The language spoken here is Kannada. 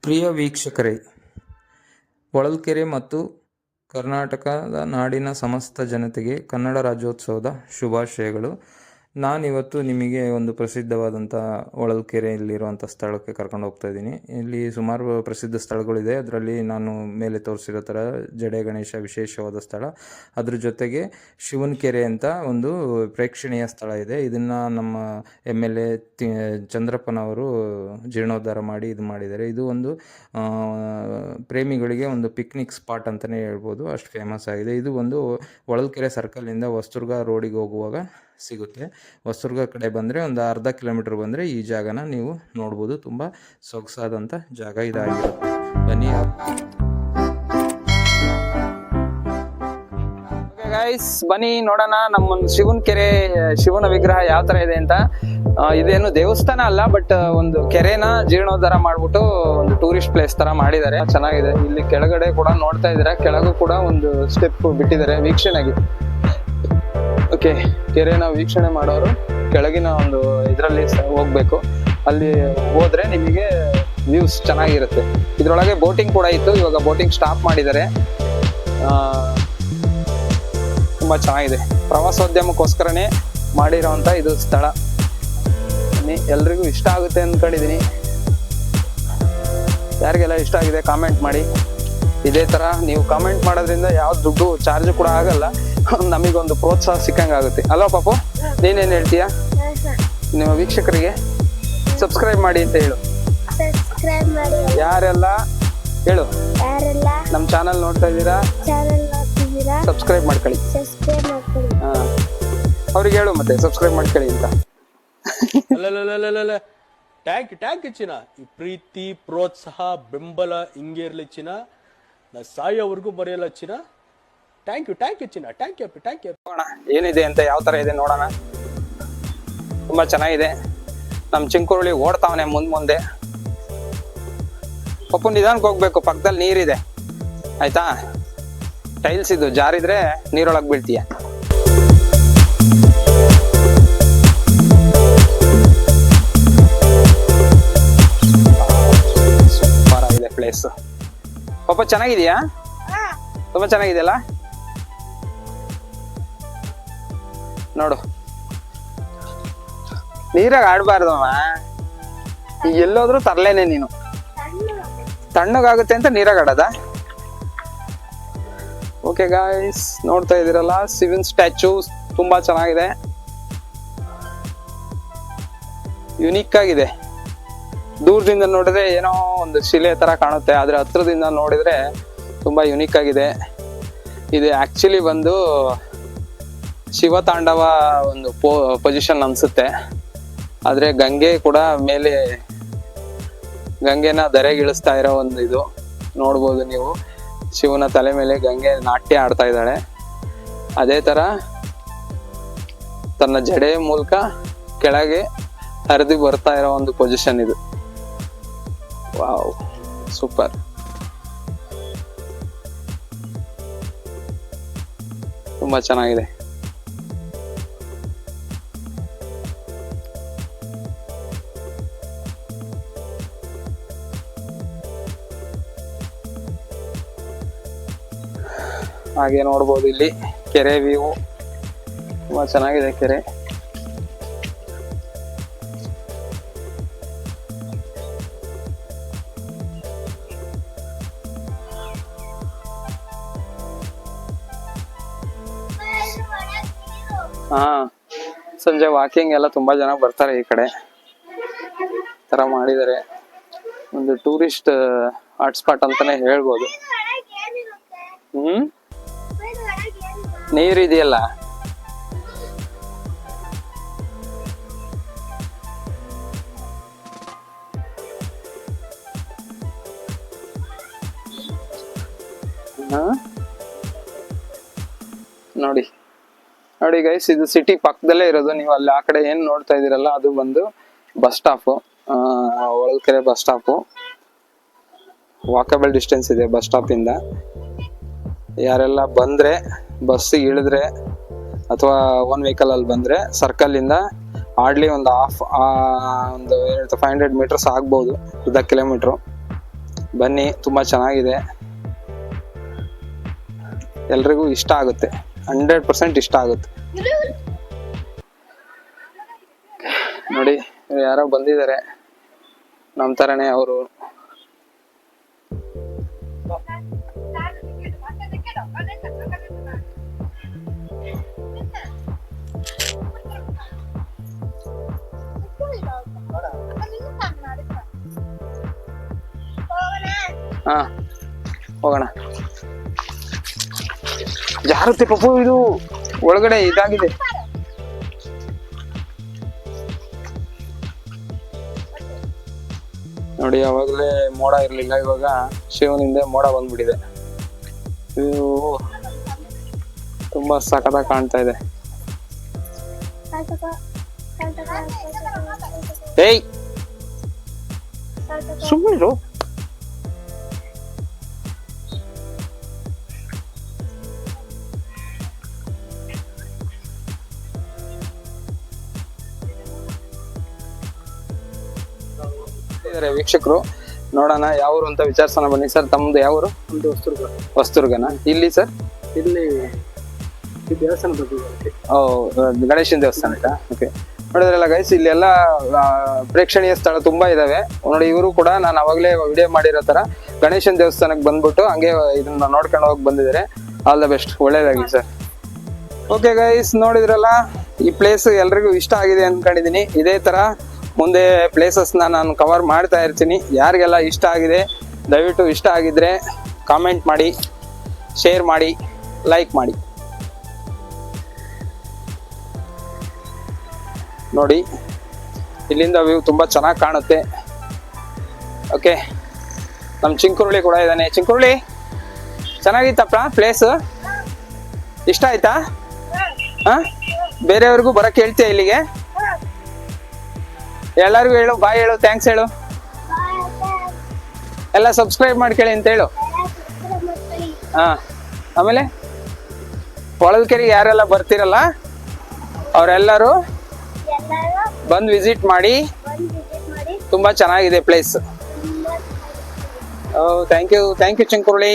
ಪ್ರಿಯ ವೀಕ್ಷಕರೇ, ಹೊಳಲ್ಕೆರೆ ಮತ್ತು ಕರ್ನಾಟಕದ ನಾಡಿನ ಸಮಸ್ತ ಜನತೆಗೆ ಕನ್ನಡ ರಾಜ್ಯೋತ್ಸವದ ಶುಭಾಶಯಗಳು. ನಾನಿವತ್ತು ನಿಮಗೆ ಒಂದು ಪ್ರಸಿದ್ಧವಾದಂಥ ಹೊಳಲ್ಕೆರೆಯಲ್ಲಿರುವಂಥ ಸ್ಥಳಕ್ಕೆ ಕರ್ಕೊಂಡು ಹೋಗ್ತಾ ಇದ್ದೀನಿ. ಇಲ್ಲಿ ಸುಮಾರು ಪ್ರಸಿದ್ಧ ಸ್ಥಳಗಳಿದೆ. ಅದರಲ್ಲಿ ನಾನು ಮೇಲೆ ತೋರಿಸಿರೋ ಥರ ಜಡೆ ಗಣೇಶ ವಿಶೇಷವಾದ ಸ್ಥಳ, ಅದ್ರ ಜೊತೆಗೆ ಶಿವನ ಕೆರೆ ಅಂತ ಒಂದು ಪ್ರೇಕ್ಷಣೀಯ ಸ್ಥಳ ಇದೆ. ಇದನ್ನು ನಮ್ಮ MLA ಚಂದ್ರಪ್ಪನವರು ಜೀರ್ಣೋದ್ಧಾರ ಮಾಡಿ ಇದು ಮಾಡಿದ್ದಾರೆ. ಇದು ಒಂದು ಪ್ರೇಮಿಗಳಿಗೆ ಒಂದು ಪಿಕ್ನಿಕ್ ಸ್ಪಾಟ್ ಅಂತಲೇ ಹೇಳ್ಬೋದು, ಅಷ್ಟು ಫೇಮಸ್ ಆಗಿದೆ. ಇದು ಒಂದು ಹೊಳಲ್ಕೆರೆ ಸರ್ಕಲಿಂದ ಹೊಸದುರ್ಗ ರೋಡಿಗೆ ಹೋಗುವಾಗ ಸಿಗುತ್ತೆ. ಹೊಸದುರ್ಗ ಕಡೆ ಬಂದರೆ ಒಂದು ಅರ್ಧ ಕಿಲೋಮೀಟರ್ ಬಂದರೆ ಈ ಜಾಗನ ನೀವು ನೋಡ್ಬೋದು. ತುಂಬ ಸೊಗಸಾದಂಥ ಜಾಗ ಇದಾಗಿರುತ್ತೆ. ಬನ್ನಿ ಗೈಸ್, ಬನ್ನಿ ನೋಡೋಣ ನಮ್ಮೊಂದು ಶಿವನ ಕೆರೆ, ಶಿವನ ವಿಗ್ರಹ ಯಾವ ತರ ಇದೆ ಅಂತ. ಇದೇನು ದೇವಸ್ಥಾನ ಅಲ್ಲ, ಬಟ್ ಒಂದು ಕೆರೆನ ಜೀರ್ಣೋದ್ಧಾರ ಮಾಡ್ಬಿಟ್ಟು ಒಂದು ಟೂರಿಸ್ಟ್ ಪ್ಲೇಸ್ ತರ ಮಾಡಿದ್ದಾರೆ. ಚೆನ್ನಾಗಿದೆ. ಇಲ್ಲಿ ಕೆಳಗಡೆ ಕೂಡ ನೋಡ್ತಾ ಇದ್ದೀರಾ, ಕೆಳಗೂ ಕೂಡ ಒಂದು ಸ್ಟೆಪ್ ಬಿಟ್ಟಿದ್ದಾರೆ ವೀಕ್ಷಣೆಗೆ. ಓಕೆ, ಕೆರೆನ ವೀಕ್ಷಣೆ ಮಾಡೋರು ಕೆಳಗಿನ ಒಂದು ಇದರಲ್ಲಿ ಹೋಗ್ಬೇಕು. ಅಲ್ಲಿ ಹೋದ್ರೆ ನಿಮಗೆ ವ್ಯೂಸ್ ಚೆನ್ನಾಗಿರುತ್ತೆ. ಇದ್ರೊಳಗೆ ಬೋಟಿಂಗ್ ಕೂಡ ಇತ್ತು, ಇವಾಗ ಬೋಟಿಂಗ್ ಸ್ಟಾಪ್ ಮಾಡಿದ್ದಾರೆ. ತುಂಬಾ ಚೆನ್ನಾಗಿದೆ. ಪ್ರವಾಸೋದ್ಯಮಕ್ಕೋಸ್ಕರನೇ ಮಾಡಿರೋಂಥ ಇದು ಸ್ಥಳ. ಎಲ್ರಿಗೂ ಇಷ್ಟ ಆಗುತ್ತೆ ಅಂದ್ಕೊಂಡಿದ್ದೀನಿ. ಯಾರಿಗೆಲ್ಲ ಇಷ್ಟ ಆಗಿದೆ ಕಾಮೆಂಟ್ ಮಾಡಿ. ಇದೇ ತರ ನೀವು ಕಾಮೆಂಟ್ ಮಾಡೋದ್ರಿಂದ ಯಾವ ದುಡ್ಡು ಚಾರ್ಜ್ ಕೂಡ ಆಗಲ್ಲ, ನಮಗೊಂದು ಪ್ರೋತ್ಸಾಹ ಸಿಕ್ಕಂಗಾಗುತ್ತೆ ಅಲ್ವಾ ಪಾಪು? ನೀನೇನ್ ಹೇಳ್ತೀಯ? ನಿಮ್ಮ ವೀಕ್ಷಕರಿಗೆ ಸಬ್ಸ್ಕ್ರೈಬ್ ಮಾಡಿ ಅಂತ ಹೇಳು. ಯಾರೆಲ್ಲ ಹೇಳು, ನಮ್ಮ ಚಾನಲ್ ನೋಡ್ತಾ ಇದ್ದೀರಾ ಸಬ್ಸ್ಕ್ರೈಬ್ ಮಾಡ್ಕೊಳ್ಳಿ. ಅವ್ರಿಗೆ ಹೇಳು ಮತ್ತೆ ಸಬ್ಸ್ಕ್ರೈಬ್ ಮಾಡ್ಕೊಳ್ಳಿ ಅಂತ. ಟ್ಯಾಂಕ್ ಚಿನ್ನ, ಈ ಪ್ರೀತಿ ಪ್ರೋತ್ಸಾಹ ಬೆಂಬಲ ಹಿಂಗೆ ಇರ್ಲಿ ಚಿನ್ನ. ನಾ ಸಾಯೋವರೆಗೂ ಬರೆಯಲ್ಲ ಚಿನ್ನ. ಥ್ಯಾಂಕ್ ಯು ಚಿನ್ನ. Thank you. ಏನಿದೆ ಅಂತ, ಯಾವ ತರ ಇದೆ ನೋಡೋಣ. ತುಂಬಾ ಚೆನ್ನಾಗಿದೆ. ನಮ್ ಚಿಂಕುರುಳಿ ಓಡ್ತಾವನೆ ಮುಂದೆ. ಪಪ್ಪು ನಿಧಾನಕ್ಕೆ ಹೋಗ್ಬೇಕು, ಪಕ್ಕದಲ್ಲಿ ನೀರಿದೆ ಆಯ್ತಾ? ಟೈಲ್ಸ್ ಇದು, ಜಾರಿದ್ರೆ ನೀರೊಳಗೆ ಬೀಳ್ತೀಯ. ಸೂಪರ್ ಆಗಿದೆ ಪ್ಲೇಸ್. ಪಾಪ ಚೆನ್ನಾಗಿದೆಯಾ? ತುಂಬಾ ಚೆನ್ನಾಗಿದೆಯಲ್ಲ ನೋಡು. ನೀರಾಗ ಆಡ್ಬಾರ್ದಮ್ಮ, ಈಗ ಎಲ್ಲೋದ್ರೂ ತರ್ಲೇನೆ ನೀನು. ತಣ್ಣಗಾಗುತ್ತೆ ಅಂತ ನೀರಾಗ ಆಡೋದ? ಓಕೆ ಗಾಯ್ಸ್, ನೋಡ್ತಾ ಇದೀರಲ್ಲ ಶಿವನ್ ಸ್ಟ್ಯಾಚು ತುಂಬಾ ಚೆನ್ನಾಗಿದೆ, ಯುನಿಕ್ ಆಗಿದೆ. ದೂರದಿಂದ ನೋಡಿದ್ರೆ ಏನೋ ಒಂದು ಶಿಲೆ ತರ ಕಾಣುತ್ತೆ, ಆದ್ರೆ ಹತ್ರದಿಂದ ನೋಡಿದ್ರೆ ತುಂಬಾ ಯುನಿಕ್ ಆಗಿದೆ. ಇದು ಆಕ್ಚುಲಿ ಬಂದು ಶಿವತಾಂಡವ ಒಂದು ಪೊಸಿಷನ್ ಅನ್ಸುತ್ತೆ. ಆದ್ರೆ ಗಂಗೆ ಕೂಡ ಮೇಲೆ, ಗಂಗೆನ ಧರೆಗಿಳಿಸ್ತಾ ಇರೋ ಒಂದು ಇದು ನೋಡ್ಬೋದು ನೀವು. ಶಿವನ ತಲೆ ಮೇಲೆ ಗಂಗೆ ನಾಟ್ಯ ಆಡ್ತಾ ಇದ್ದಾಳೆ. ಅದೇ ತರ ತನ್ನ ಜಡೆ ಮೂಲಕ ಕೆಳಗೆ ಹರಿದು ಬರ್ತಾ ಇರೋ ಒಂದು ಪೊಸಿಷನ್ ಇದು. Wow, super. ತುಂಬಾ ಚೆನ್ನಾಗಿದೆ. ಹಾಗೆ ನೋಡ್ಬೋದು ಇಲ್ಲಿ ಕೆರೆ ವ್ಯೂ ತುಂಬಾ ಚೆನ್ನಾಗಿದೆ. ಕೆರೆ ಸಂಜೆ ವಾಕಿಂಗ್ ಎಲ್ಲ ತುಂಬಾ ಜನ ಬರ್ತಾರೆ ಈ ಕಡೆ. ತರ ಮಾಡಿದ್ದಾರೆ, ಒಂದು ಟೂರಿಸ್ಟ್ ಹಾಟ್ಸ್ಪಾಟ್ ಅಂತಾನೆ ಹೇಳ್ಬೋದು. ನೀರಿದೆಯಲ್ಲ, ನೋಡಿ ಗೈಸ್, ಇದು ಸಿಟಿ ಪಕ್ಕದಲ್ಲೇ ಇರೋದು. ನೀವು ಅಲ್ಲಿ ಆ ಕಡೆ ಏನ್ ನೋಡ್ತಾ ಇದೀರಲ್ಲ, ಅದು ಬಂದು bus stop, Holalkere bus stop. Walkable distance ಇದೆ ಬಸ್ ಸ್ಟಾಪ್ ಇಂದ. ಯಾರೆಲ್ಲ ಬಂದ್ರೆ ಬಸ್ಸಿಗೆ ಇಳಿದ್ರೆ ಅಥವಾ ಓನ್ ವೆಹಿಕಲ್ ಅಲ್ಲಿ ಬಂದ್ರೆ ಸರ್ಕಲ್ ಇಂದ ಹಾರ್ಡ್ಲಿ ಒಂದು 500 ಮೀಟರ್ಸ್ ಆಗ್ಬಹುದು, 1/2 ಕಿಲೋಮೀಟರ್. ಬನ್ನಿ, ತುಂಬಾ ಚೆನ್ನಾಗಿದೆ, ಎಲ್ರಿಗೂ ಇಷ್ಟ ಆಗುತ್ತೆ, 100% ಇಷ್ಟ ಆಗುತ್ತೆ. ನೋಡಿ ಯಾರೋ ಬಂದಿದ್ದಾರೆ ನಮ್ ತರನೇ ಅವರು. ಹಾ ಹೋಗೋಣ. ಜಾರುತ್ತೆ ಪಪ್ಪು, ಇದು ಒಳಗಡೆ ಇದಾಗಿದೆ. ನೋಡಿ ಅವಾಗಲೇ ಮೋಡ ಇರ್ಲಿಲ್ಲ, ಇವಾಗ ಶಿವನಿಂದ ಮೋಡ ಬಂದ್ಬಿಟ್ಟಿದೆ. ಇದು ತುಂಬಾ ಸಖತ್ತಾಗಿ ಕಾಣ್ತಾ ಇದೆ. ಏಯ್ ಸುಮ್ಮನಿರು. ವೀಕ್ಷಕರು ನೋಡೋಣ ಯಾವ್ರು ಅಂತ ವಿಚಾರಿಸೋಣ ಬನ್ನಿ. ಸರ್ ತಮ್ದು ಯಾವ್ರು? ಹೊಸದುರ್ಗನ. ಇಲ್ಲಿ ಸರ್? ಇಲ್ಲಿ ದೇವಸ್ಥಾನ ಬಗ್ಗೆ. ಗಣೇಶನ ದೇವಸ್ಥಾನ ಆಯ್ತಾ? ಓಕೆ. ನೋಡಿದ್ರಲ್ಲ ಗೈಸ್, ಇಲ್ಲೆಲ್ಲ ಪ್ರೇಕ್ಷಣೀಯ ಸ್ಥಳ ತುಂಬಾ ಇದಾವೆ ನೋಡಿ. ಇವರು ಕೂಡ ನಾನು ಅವಾಗಲೇ ವಿಡಿಯೋ ಮಾಡಿರೋ ತರ ಗಣೇಶನ ದೇವಸ್ಥಾನಕ್ಕೆ ಬಂದ್ಬಿಟ್ಟು ಹಂಗೆ ಇದನ್ನ ನೋಡ್ಕೊಂಡು ಹೋಗಿ ಬಂದಿದ್ದಾರೆ. ಆಲ್ ದ ಬೆಸ್ಟ್, ಒಳ್ಳೇದಾಗಿ ಸರ್. ಓಕೆ ಗೈಸ್, ನೋಡಿದ್ರಲ್ಲ, ಈ ಪ್ಲೇಸ್ ಎಲ್ರಿಗೂ ಇಷ್ಟ ಆಗಿದೆ ಅನ್ಕೊಂಡಿದೀನಿ. ಇದೇ ತರ ಮುಂದೆ ಪ್ಲೇಸಸ್ನ ನಾನು ಕವರ್ ಮಾಡ್ತಾ ಇರ್ತೀನಿ. ಯಾರಿಗೆಲ್ಲ ಇಷ್ಟ ಆಗಿದೆ ದಯವಿಟ್ಟು ಇಷ್ಟ ಆಗಿದ್ರೆ ಕಾಮೆಂಟ್ ಮಾಡಿ, ಶೇರ್ ಮಾಡಿ, ಲೈಕ್ ಮಾಡಿ. ನೋಡಿ ಇಲ್ಲಿಂದ ವ್ಯೂ ತುಂಬ ಚೆನ್ನಾಗಿ ಕಾಣುತ್ತೆ. ಓಕೆ, ನಮ್ಮ ಚಿಂಕುರುಳಿ ಕೂಡ ಇದ್ದಾನೆ. ಚಿಂಕುರುಳಿ, ಚೆನ್ನಾಗಿತ್ತಪ್ಪ ಪ್ಲೇಸ್? ಇಷ್ಟ ಆಯ್ತಾ? ಹಾಂ, ಬೇರೆಯವ್ರಿಗೂ ಬರೋಕ್ಕೆ ಹೇಳ್ತೀಯ ಇಲ್ಲಿಗೆ? ಎಲ್ಲರಿಗೂ ಹೇಳು, ಬಾಯ್ ಹೇಳು, ಥ್ಯಾಂಕ್ಸ್ ಹೇಳು, ಎಲ್ಲ ಸಬ್ಸ್ಕ್ರೈಬ್ ಮಾಡ್ಕೊಳ್ಳಿ ಅಂತ ಹೇಳು. ಹಾ, ಆಮೇಲೆ ಹೊಳಲ್ಕೆರೆಗೆ ಯಾರೆಲ್ಲ ಬರ್ತಿರಲ್ಲ ಅವರೆಲ್ಲರೂ ಬಂದು ವಿಸಿಟ್ ಮಾಡಿ. ತುಂಬಾ ಚೆನ್ನಾಗಿದೆ ಪ್ಲೇಸ್. Thank you ಚಿಂಕುರುಳಿ.